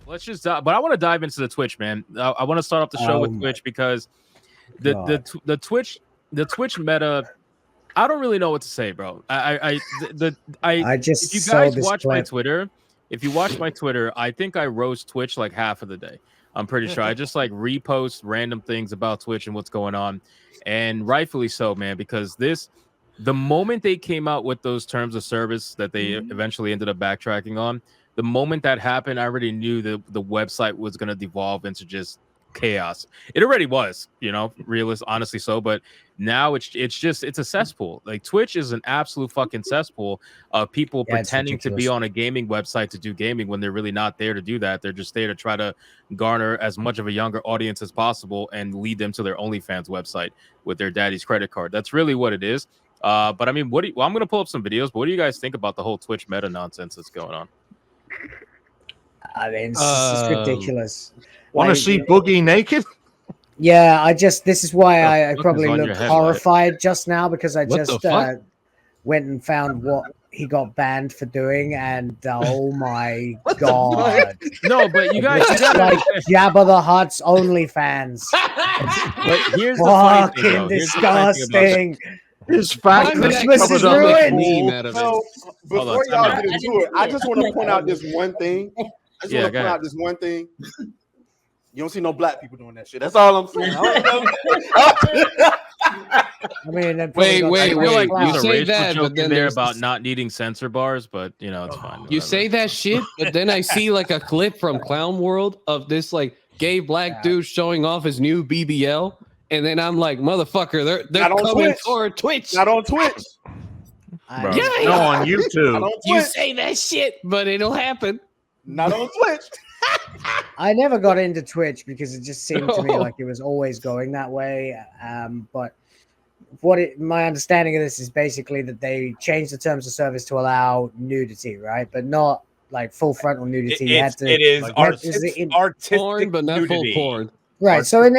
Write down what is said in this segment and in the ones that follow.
Let's just, but I want to dive into the Twitch, man. I want to start off the show with Twitch because the Twitch meta. I don't really know what to say, bro. I just if you guys watch my Twitter, I think I roast Twitch like half of the day. I'm pretty sure I just like repost random things about Twitch and what's going on, and rightfully so, man. Because the moment they came out with those terms of service that they eventually ended up backtracking on. The moment that happened, I already knew that the website was going to devolve into just chaos. It already was, honestly so. But now it's a cesspool. Like Twitch is an absolute fucking cesspool of people pretending to be on a gaming website to do gaming when they're really not there to do that. They're just there to try to garner as much of a younger audience as possible and lead them to their OnlyFans website with their daddy's credit card. That's really what it is. But I mean, I'm going to pull up some videos. But what do you guys think about the whole Twitch meta nonsense that's going on? I mean, it's ridiculous. Want to see Boogie naked? Yeah, this is why I probably looked horrified just now, because I just went and found what he got banned for doing, and oh my god. No, but you guys like Jabba the Hutt's OnlyFans. But here's fucking disgusting. His fact Christmas is ruined. So before y'all get into it, I just want to point out this one thing. You don't see no black people doing that shit. That's all I'm saying. I mean, wait. You say that, but then there's about not needing censor bars, but it's fine. You say that shit, but then I see like a clip from Clown World of this like gay black dude showing off his new BBL, and then I'm like, motherfucker, they're coming for Twitch. Not on Twitch. Bro, no, on YouTube. On you say that shit, but it'll happen. Not on Twitch. I never got into Twitch because it just seemed to me like it was always going that way. But my understanding of this is basically that they changed the terms of service to allow nudity, right? But not like full frontal nudity. It is artistic porn, but not nudity. full porn. Right. So in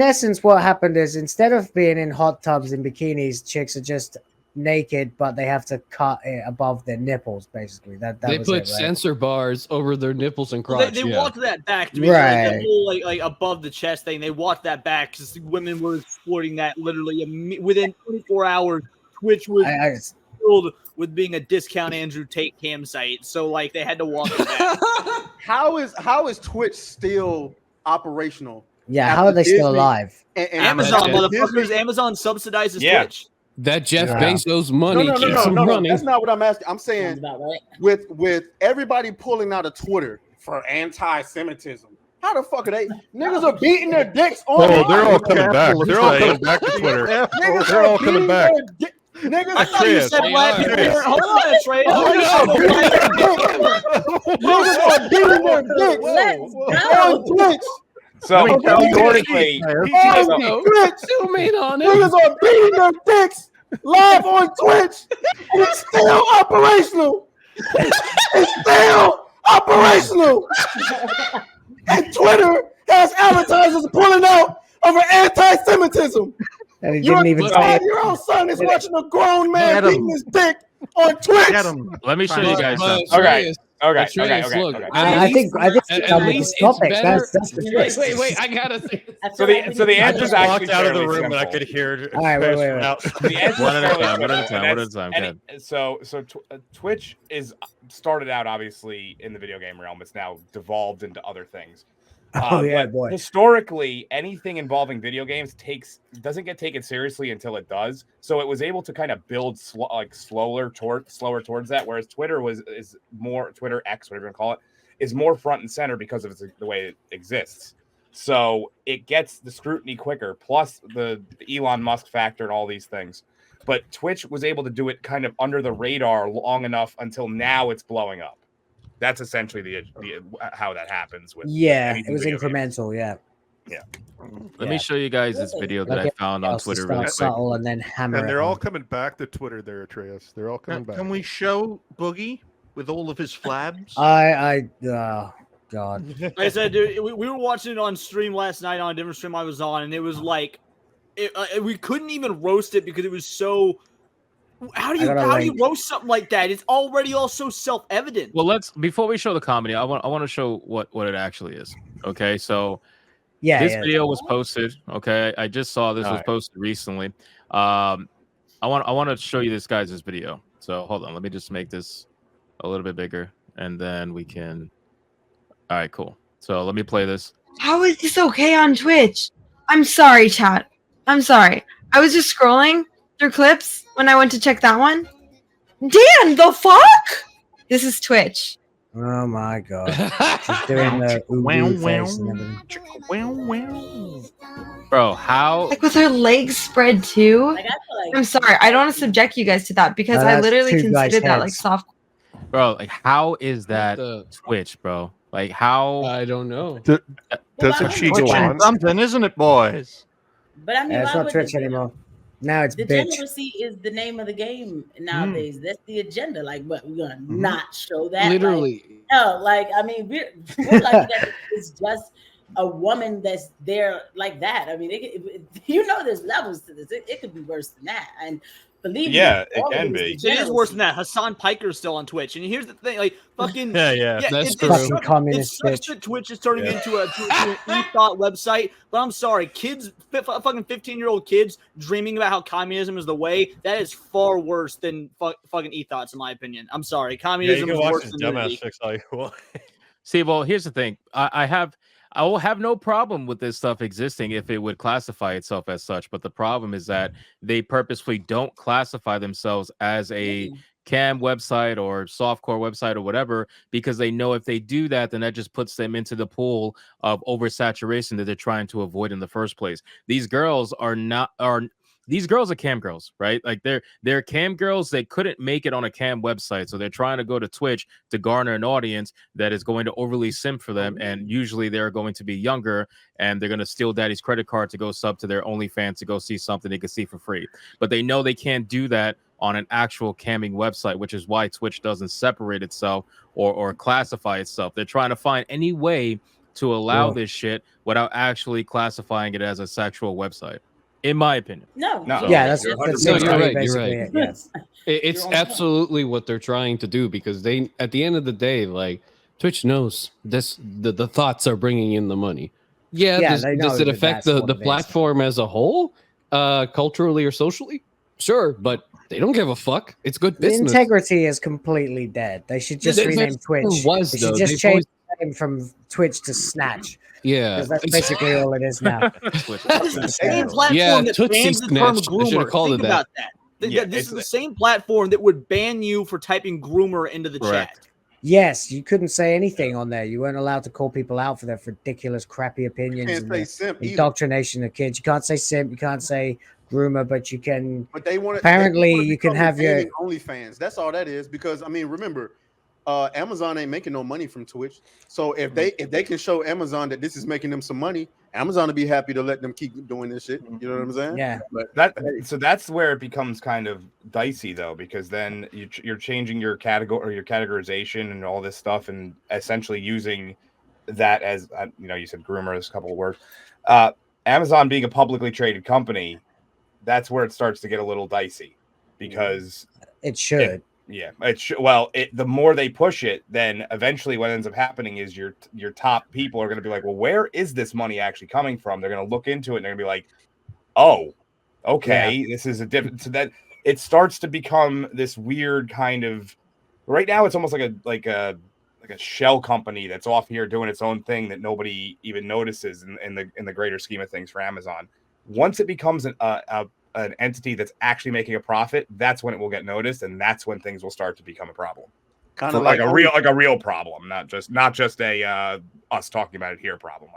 essence, what happened is instead of being in hot tubs in bikinis, chicks are just naked, but they have to cut it above their nipples. Basically, that they was put it, right? censor bars over their nipples and crotch. They walked that back to me, right? Like, the whole, like above the chest thing. They walked that back because women were exploiting that literally within 24 hours. Twitch was filled with being a discount Andrew Tate cam site, so like they had to walk it back. How is Twitch still operational? Yeah, how are they still alive? And Amazon, motherfuckers. Amazon subsidizes Twitch. That Jeff Bezos money keeps them running. That's not what I'm asking. I'm saying with everybody pulling out of Twitter for anti-Semitism. How the fuck are they? Niggas are beating their dicks on. Oh, they're all coming back. They're all coming back to Twitter. They're all coming back. Niggas, I thought you said black people. Hold on, Trey. Niggas are beating their dicks on Twitch. So theoretically, zoom in on it. Niggas are beating their dicks live on Twitch, and it's still operational. It's still operational. And Twitter has advertisers pulling out over anti-Semitism. And he didn't even say it. Your own son is watching a grown man beating his dick on Twitch. Let me show you guys something. Okay. I think at least this topic. That's the wait. I gotta say. So the answer's actually walked out of the room simple. and I could hear. All right, wait. The answer's One at fairly a time. So Twitch is started out obviously in the video game realm. It's now devolved into other things. Boy. Historically, anything involving video games doesn't get taken seriously until it does. So it was able to kind of build slower towards that. Whereas Twitter is more Twitter X, whatever you want to call it, is more front and center because of the way it exists. So it gets the scrutiny quicker. Plus the Elon Musk factor and all these things. But Twitch was able to do it kind of under the radar long enough until now it's blowing up. That's essentially the how that happens with it was incremental, Yeah. Let me show you guys this video that I found on Twitter really quick. Subtle and then hammer. And they're all coming back to Twitter there, Atreus. They're all coming back. Can we show Boogie with all of his flabs? God. Like I said, dude, we were watching it on stream last night on a different stream I was on, and it was like we couldn't even roast it because it was so How do you roast something like that? It's already also self-evident. Well, before we show the comedy, I want to show what it actually is. Okay, so this video was posted. Okay, I just saw this was posted recently. I want to show you this guy's video. So hold on, let me just make this a little bit bigger, and then we can. All right, cool. So let me play this. How is this okay on Twitch? I'm sorry, chat. I'm sorry. I was just scrolling through clips when I went to check that one. Dan, the fuck? This is Twitch. Oh my god. She's doing the ooh face and everything. Bro, how? Like with her legs spread too? I'm sorry. I don't want to subject you guys to that because I literally considered that like soft. Bro, like how is that Twitch, bro? Like how? I don't know. That's what she wants. Something, isn't it, boys? But I mean, it's not Twitch anymore. Now it's degeneracy is the name of the game nowadays. That's the agenda. Like, but we're gonna not show that. Literally. Like, no, like I mean, we're like that. It's just a woman that's there like that. I mean, there's levels to this. It could be worse than that. And believe me, it can be. It is worse than that. Hassan Piker's still on Twitch, and here's the thing: like fucking that's true. It sucks that Twitch is turning into an e-thought website. But I'm sorry, kids, fucking 15-year-old kids dreaming about how communism is the way. That is far worse than fucking e-thoughts, in my opinion. I'm sorry, communism is worse than dumbass. See, well, here's the thing. I will have no problem with this stuff existing if it would classify itself as such. But the problem is that they purposefully don't classify themselves as a cam website or softcore website or whatever, because they know if they do that, then that just puts them into the pool of oversaturation that they're trying to avoid in the first place. These girls are cam girls, right? Like they're cam girls. They couldn't make it on a cam website, so they're trying to go to Twitch to garner an audience that is going to overly simp for them, and usually they're going to be younger, and they're going to steal daddy's credit card to go sub to their OnlyFans to go see something they can see for free. But they know they can't do that on an actual camming website, which is why Twitch doesn't separate itself or classify itself. They're trying to find any way to allow this shit without actually classifying it as a sexual website. In my opinion. No. Yeah, that's you're right. You're right. Yes. It's absolutely what they're trying to do, because they, at the end of the day, like Twitch knows this. The thoughts are bringing in the money. Does it affect the platform as a whole, culturally or socially? Sure, but they don't give a fuck. It's good business. The integrity is completely dead. They should just rename Twitch. They should just change the name from Twitch to Snatch. Yeah, because that's basically all it is now. Same platform that bans the term groomer. Think about that. This is the same platform that would ban you for typing groomer into the chat. Yes, you couldn't say anything on there. You weren't allowed to call people out for their ridiculous, crappy opinions and indoctrination of kids. You can't say simp. You can't say groomer, but you can. But they want apparently you can have your OnlyFans. That's all that is. Because I mean, remember, Amazon ain't making no money from Twitch. So if they can show Amazon that this is making them some money, Amazon will be happy to let them keep doing this shit. You know what I'm saying? Yeah. But that's where it becomes kind of dicey though, because then you're changing your category or your categorization and all this stuff, and essentially using that as you said groomer is a couple of words. Amazon being a publicly traded company, that's where it starts to get a little dicey, because it should. The more they push it, then eventually what ends up happening is your top people are going to be like, well, where is this money actually coming from? They're going to look into it and they're going to be like, oh, okay, this is a different. So that it starts to become this weird kind of. Right now, it's almost like a shell company that's off here doing its own thing that nobody even notices in the greater scheme of things for Amazon. Once it becomes an entity that's actually making a profit, that's when it will get noticed, and that's when things will start to become a problem. Kind of like a real problem, not just a us talking about it here problem.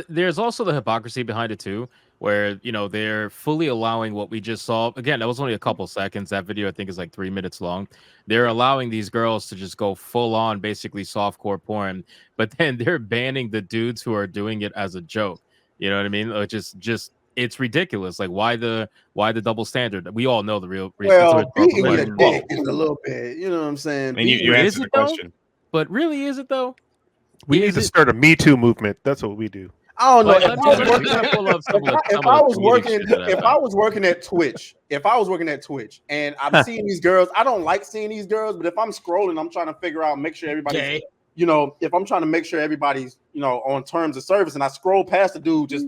There's also the hypocrisy behind it too, where they're fully allowing what we just saw. Again, that was only a couple seconds. That video I think is like 3 minutes long. They're allowing these girls to just go full on, basically softcore porn, but then they're banning the dudes who are doing it as a joke. You know what I mean? Just it's ridiculous. Like, why the double standard? We all know the real reason. Well, being a dick is a little bit, you know what I'm saying? I mean, you answered the question. But really, is it though? We need to start a Me Too movement. That's what we do. I don't know. Like, If I was working at Twitch, and I'm seeing these girls, I don't like seeing these girls, but if I'm scrolling, I'm trying to figure out, make sure everybody's, you know, if I'm trying to make sure everybody's, you know, on terms of service, and I scroll past the dude, just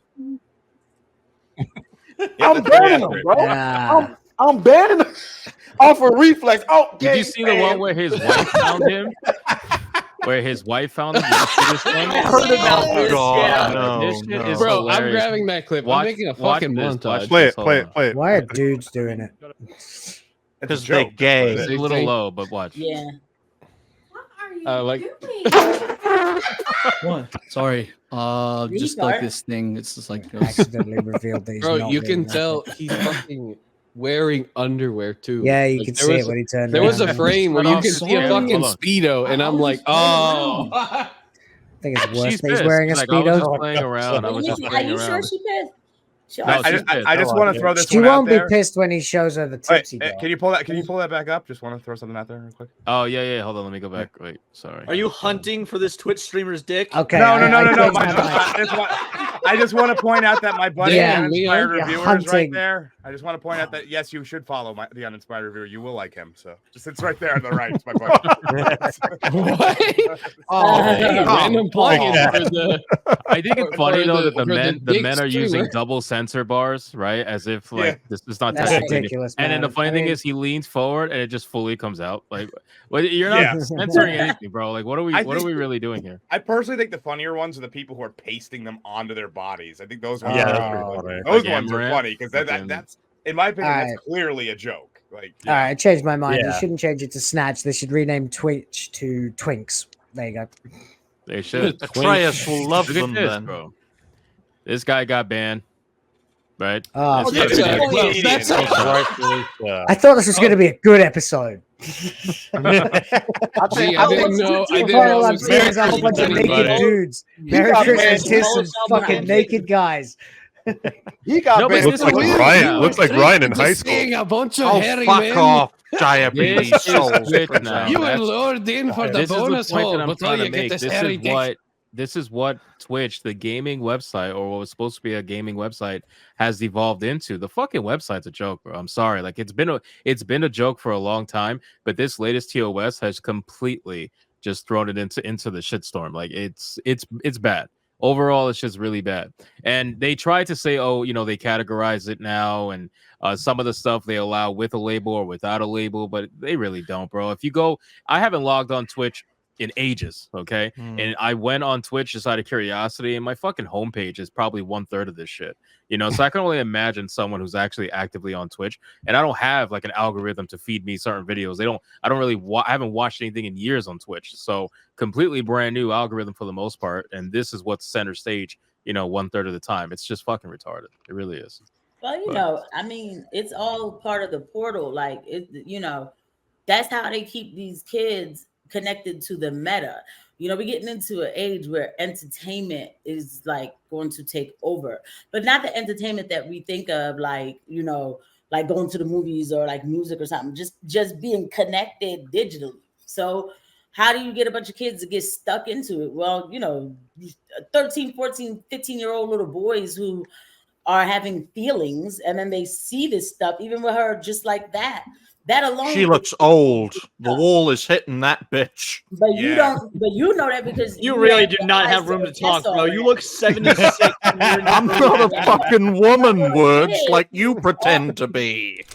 I'm banning them, bro. Yeah. I'm banning them off a reflex. Oh, did you see the one where his wife found him? Where his wife found him? Did you see this one? I heard about this. This shit is bro, hilarious. I'm grabbing that clip. I'm making a fucking montage. Play it. Why are dudes doing it? Because they're gay. It's a little low, but watch. Yeah. Like what? Sorry. Just like this thing. It's just like accidentally revealed that he's bro, not you can doing tell he's fucking wearing underwear too. Yeah, you like, can see it when he turned There was a around. frame where you can see a fucking Speedo, and I'm like, oh. I think it's worse She's that he's pissed. wearing a Like, Speedo. I was just playing around. I was just Are playing you sure around. she pissed? I just want to throw this She one out won't be there. pissed when he shows her the tips he got. Can you pull that back up? Just want to throw something out there real quick. Oh yeah. Hold on, let me go back. Wait, sorry. Are you hunting for this Twitch streamer's dick? Okay. No. I just want to point out that my buddy, the Uninspired Reviewer, is right there. I just want to point out that yes, you should follow the Uninspired Reviewer. You will like him. So just it's right there on the right. It's my buddy. Random plugin for the. I think it's funny though that the men are streamer. using double censor bars, right? As if like this is not That's technically ridiculous, And then the man. funny thing is he leans forward and it just fully comes out. Like, well, you're not censoring anything, bro. Like, what are we really doing here? I personally think the funnier ones are the people who are pasting them onto their bodies. I think those ones, Like ones are funny because that's, in my opinion, that's clearly a joke. Like, All right, I changed my mind. They shouldn't change it to Snatch. They should rename Twitch to Twinks. There you go. They should. Atreus will love Look at them this, then. bro. This guy got banned, right? Oh, That's I thought this was going to be a good episode. I didn't know. All I'm seeing is a whole bunch of naked dudes. Merry Christmas to some fucking naked guys. He got banned. Looks like Ryan in high school. Seeing a bunch of hairy fuck men. off, diabetes souls. You were lured in for the bonus hole, but all you get is hairy dick. This is what Twitch, the gaming website, or what was supposed to be a gaming website, has evolved into. The fucking website's a joke, bro. I'm sorry. Like it's been a joke for a long time, but this latest TOS has completely just thrown it into the shitstorm. Like it's bad. Overall, it's just really bad. And they try to say, oh, you know, they categorize it now, and some of the stuff they allow with a label or without a label, but they really don't, bro. If you go, I haven't logged on Twitch in ages, okay? And I went on Twitch just out of curiosity, and my fucking homepage is probably 1/3 of this shit, you know? So I can only imagine someone who's actually actively on Twitch, and I don't have like an algorithm to feed me certain videos. I haven't watched anything in years on Twitch, so completely brand new algorithm for the most part, and this is what's center stage, you know, 1/3 of the time. It's just fucking retarded. It really is. Well, you know, I mean, it's all part of the portal. Like, you know, that's how they keep these kids connected to the meta. You know, we're getting into an age where entertainment is like going to take over, but not the entertainment that we think of, like, you know, like going to the movies or like music or something, just being connected digitally. So how do you get a bunch of kids to get stuck into it? Well, you know, 13, 14, 15-year-old little boys who are having feelings, and then they see this stuff, even with her, just like that. That alone. She looks old. The wall is hitting that bitch. But you don't. But you know that because you really do not have room to talk, bro. You look 76. I'm not a fucking woman, words like you pretend to be.